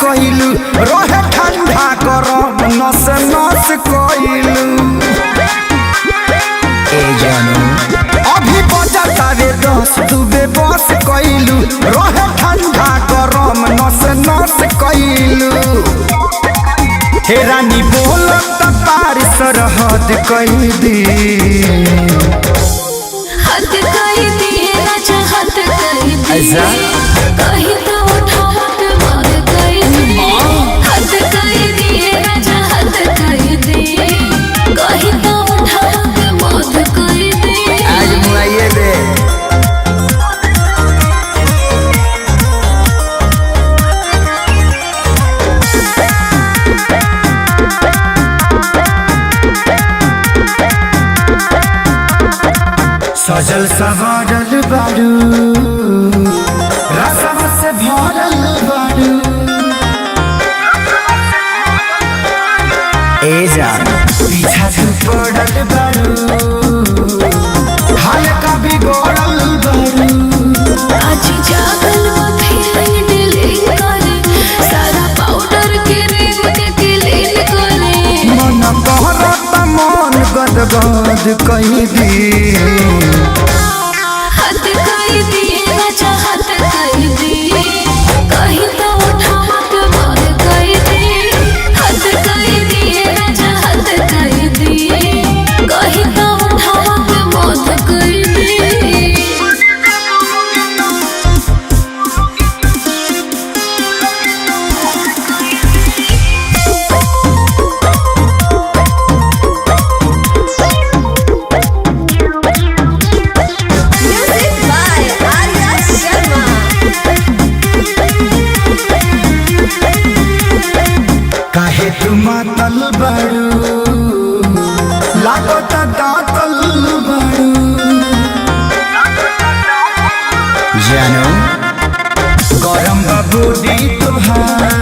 कइलू रहे ठंडा गरम नस नस कइलू ए जानू अभी बजा तारे 10 डूबे बस कइलू रहे ठंडा गरम नस नस कइलू हे रानी बोलत पार सरहद कई दी हद कई दी राजा हद कई दी ऐसा कहीं तो उठावत मार कई दी हद कई दी राजा हद कई दी कहीं तो उठावत मार कई दी आज मुलाये दे सजल सवारल बारू रसम से भरल बारू ए जान पीछा से पड़ल बारू हाल का बिगड़ल बारू आज जागल में फीलिंग डिलीट करे सारा पाउडर के रिंग के क्लीन करे मन कहरत मन गदगद कई दी हद कई दी राजा हद कई दी कहीं तो उठावत मार कई दी हद कई दी राजा हद कई दी कहीं तो उठावत मार कई दी काहे तू मातल बारू लागत दातल बारू जानो गरम बबूदी तुहार